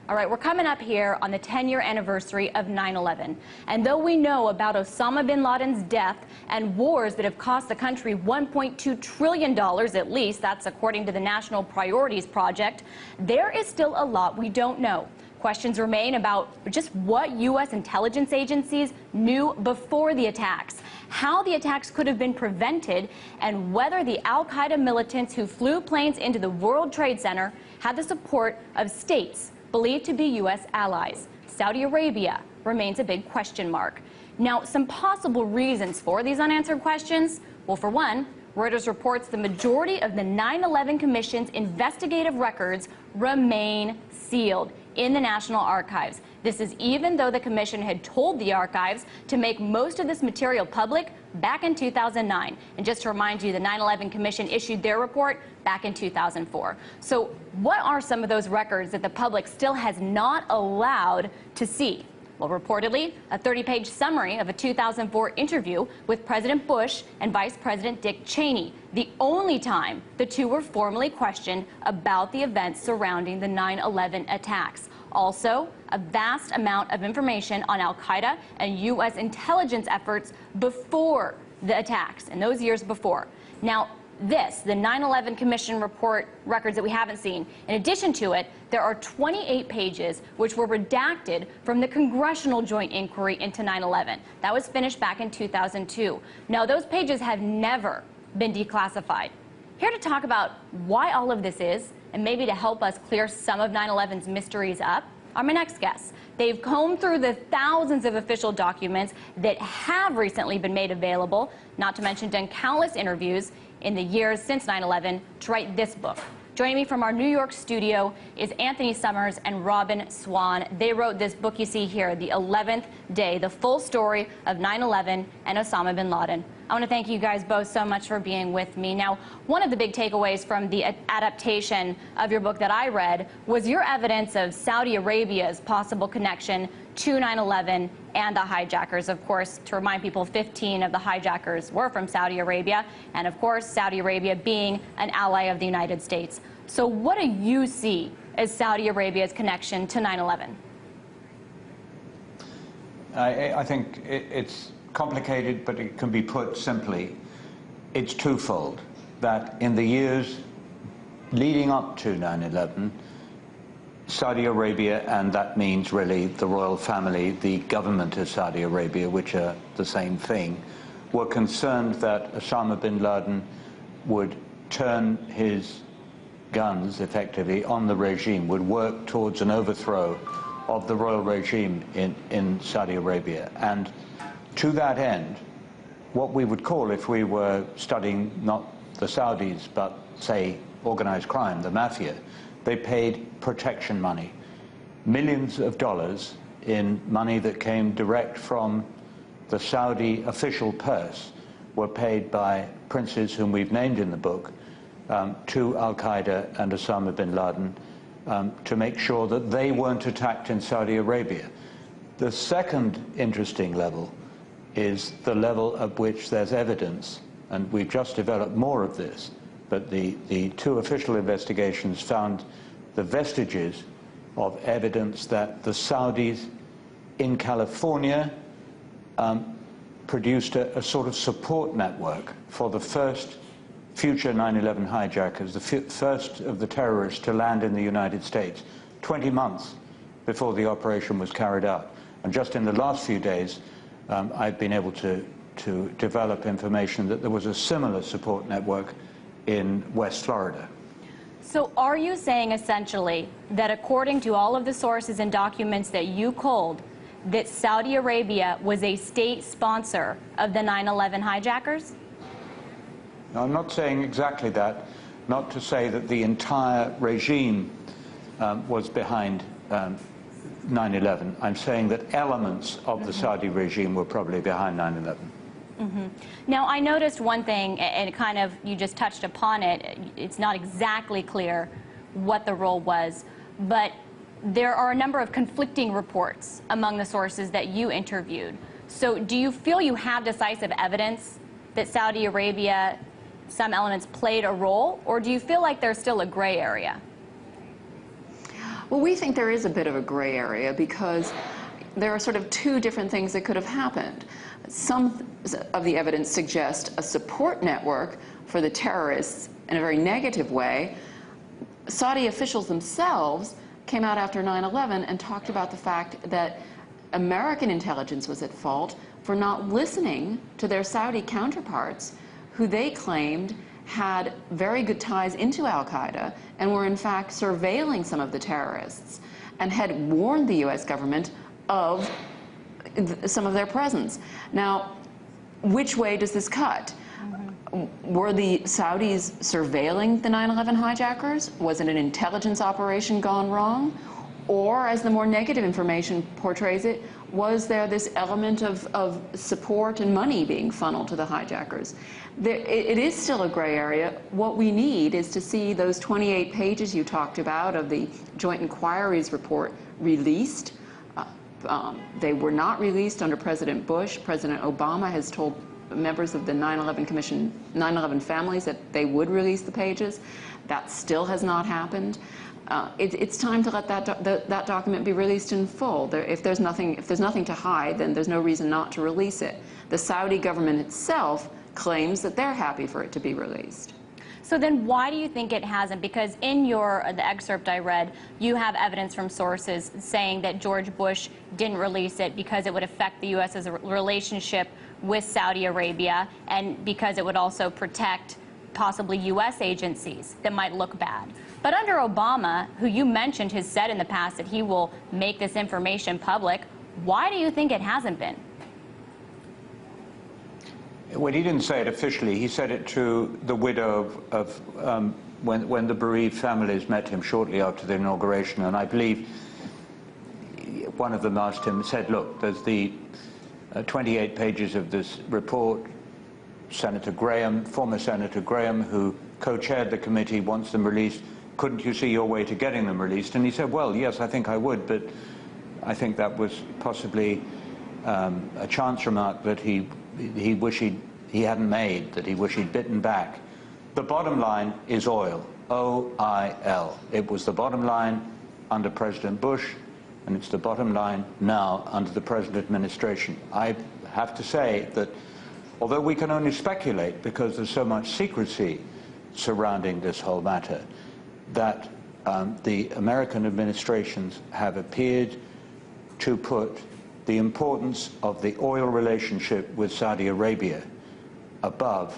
All right, we're coming up here on the 10-year anniversary of 9/11. And though we know about Osama bin Laden's death and wars that have cost the country $1.2 trillion at least, that's according to the National Priorities Project, there is still a lot we don't know. Questions remain about just what U.S. intelligence agencies knew before the attacks, how the attacks could have been prevented, and whether the al-Qaeda militants who flew planes into the World Trade Center had the support of states believed to be U.S. allies. Saudi Arabia remains a big question mark. Now, some possible reasons for these unanswered questions. Well, for one, Reuters reports the majority of the 9/11 Commission's investigative records remain sealed in the National Archives. This is even though the Commission had told the archives to make most of this material public back in 2009. And just to remind you, the 9/11 Commission issued their report back in 2004. So what are some of those records that the public still has not allowed to see? Well, reportedly, a 30-page summary of a 2004 interview with President Bush and Vice President Dick Cheney, the only time the two were formally questioned about the events surrounding the 9/11 attacks. Also, a vast amount of information on al-Qaeda and U.S. intelligence efforts before the attacks, in those years before. Now, the 9/11 Commission report records that we haven't seen. In addition to it, there are 28 pages which were redacted from the Congressional Joint Inquiry into 9/11. That was finished back in 2002. Now, those pages have never been declassified. Here to talk about why all of this is, and maybe to help us clear some of 9/11's mysteries up, are my next guests. They've combed through the thousands of official documents that have recently been made available, not to mention done countless interviews in the years since 9/11 to write this book. Joining me from our New York studio is Anthony Summers and Robin Swan. They wrote this book you see here, The 11th Day, the full story of 9/11 and Osama bin Laden. I want to thank you guys both so much for being with me. Now, one of the big takeaways from the adaptation of your book that I read was your evidence of Saudi Arabia's possible connection to 9/11 and the hijackers. Of course, to remind people, 15 of the hijackers were from Saudi Arabia, and of course, Saudi Arabia being an ally of the United States. So what do you see as Saudi Arabia's connection to 9/11? I think it's complicated, but it can be put simply. It's twofold, that in the years leading up to 9/11, Saudi Arabia, and that means really the royal family, the government of Saudi Arabia, which are the same thing, were concerned that Osama bin Laden would turn his guns effectively on the regime, would work towards an overthrow of the royal regime in Saudi Arabia. And to that end, what we would call, if we were studying not the Saudis, but say organized crime, the mafia, they paid protection money. Millions of dollars in money that came direct from the Saudi official purse were paid by princes whom we've named in the book to al-Qaeda and Osama bin Laden to make sure that they weren't attacked in Saudi Arabia. The second interesting level is the level at which there's evidence, and we've just developed more of this, but the two official investigations found the vestiges of evidence that the Saudis in California produced a sort of support network for the first future 9/11 hijackers, the first of the terrorists to land in the United States, 20 months before the operation was carried out. And just in the last few days, I've been able to develop information that there was a similar support network in West Florida. So are you saying essentially that according to all of the sources and documents that you culled, that Saudi Arabia was a state sponsor of the 9/11 hijackers? No, I'm not saying exactly that, not to say that the entire regime was behind 9/11. I'm saying that elements of the Saudi regime were probably behind 9/11. Now, I noticed one thing, and kind of you just touched upon it. It's not exactly clear what the role was, but there are a number of conflicting reports among the sources that you interviewed. So do you feel you have decisive evidence that Saudi Arabia, some elements played a role, or do you feel like there's still a gray area? Well, we think there is a bit of a gray area because there are sort of two different things that could have happened. Some of the evidence suggests a support network for the terrorists in a very negative way. Saudi officials themselves came out after 9/11 and talked about the fact that American intelligence was at fault for not listening to their Saudi counterparts, who they claimed had very good ties into al-Qaeda and were in fact surveilling some of the terrorists and had warned the US government of some of their presence. Now, which way does this cut? Were the Saudis surveilling the 9/11 hijackers? Was it an intelligence operation gone wrong? Or, as the more negative information portrays it, was there this element of support and money being funneled to the hijackers? It is still a gray area. What we need is to see those 28 pages you talked about of the Joint Inquiries report released. They were not released under President Bush. President Obama has told members of the 9/11 Commission, 9/11 families, that they would release the pages. That still has not happened. It's time to let that document be released in full. If there's nothing to hide, then there's no reason not to release it. The Saudi government itself claims that they're happy for it to be released. So then why do you think it hasn't? Because in the excerpt I read, you have evidence from sources saying that George Bush didn't release it because it would affect the U.S.'s relationship with Saudi Arabia and because it would also protect possibly U.S. agencies that might look bad. But under Obama, who you mentioned has said in the past that he will make this information public, why do you think it hasn't been? Well, he didn't say it officially. He said it to the widow when the bereaved families met him shortly after the inauguration. And I believe one of them asked him, said, look, there's the 28 pages of this report. Senator Graham, former Senator Graham, who co-chaired the committee, wants them released. Couldn't you see your way to getting them released? And he said, well, yes, I think I would, but I think that was possibly a chance remark that he wished he hadn't made, that he wished he'd bitten back. The bottom line is oil, O-I-L. It was the bottom line under President Bush, and it's the bottom line now under the present administration. I have to say that although we can only speculate because there's so much secrecy surrounding this whole matter, that the American administrations have appeared to put the importance of the oil relationship with Saudi Arabia above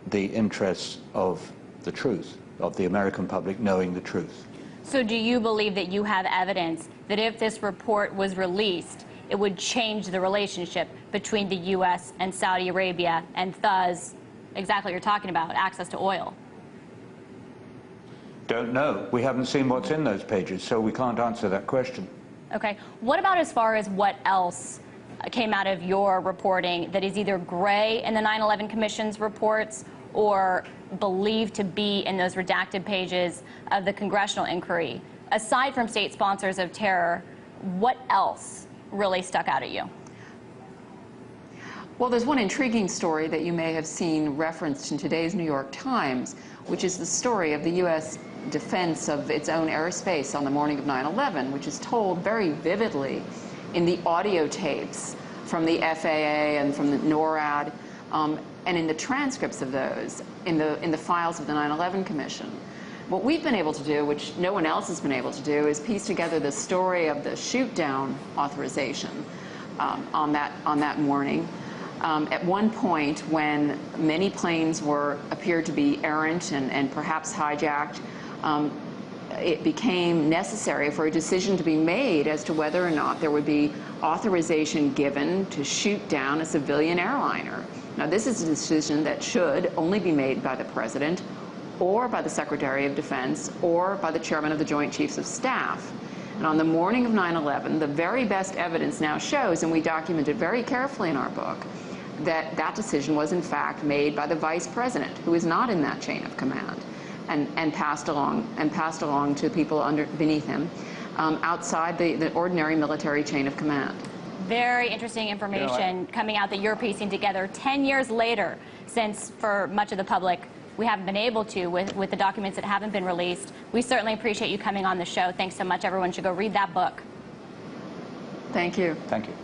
the interests of the truth, of the American public knowing the truth. So do you believe that you have evidence that if this report was released, it would change the relationship between the U.S. and Saudi Arabia and thus, exactly what you're talking about, access to oil? Don't know. We haven't seen what's in those pages, so we can't answer that question. Okay. What about as far as what else came out of your reporting that is either gray in the 9/11 Commission's reports or believed to be in those redacted pages of the congressional inquiry? Aside from state sponsors of terror, what else really stuck out at you? Well, there's one intriguing story that you may have seen referenced in today's New York Times, which is the story of the U.S. defense of its own airspace on the morning of 9/11, which is told very vividly in the audio tapes from the FAA and from the NORAD, and in the transcripts of those, in the files of the 9/11 Commission. What we've been able to do, which no one else has been able to do, is piece together the story of the shoot-down authorization on that morning. At one point, when many planes appeared to be errant and perhaps hijacked, it became necessary for a decision to be made as to whether or not there would be authorization given to shoot down a civilian airliner. Now, this is a decision that should only be made by the President or by the Secretary of Defense or by the Chairman of the Joint Chiefs of Staff. And on the morning of 9/11, the very best evidence now shows, and we document it very carefully in our book, that that decision was in fact made by the Vice President, who is not in that chain of command, and passed along to people beneath him, outside the ordinary military chain of command. Very interesting information coming out that you're piecing together 10 years later, since for much of the public we haven't been able to with the documents that haven't been released. We certainly appreciate you coming on the show. Thanks so much. Everyone should go read that book. Thank you. Thank you.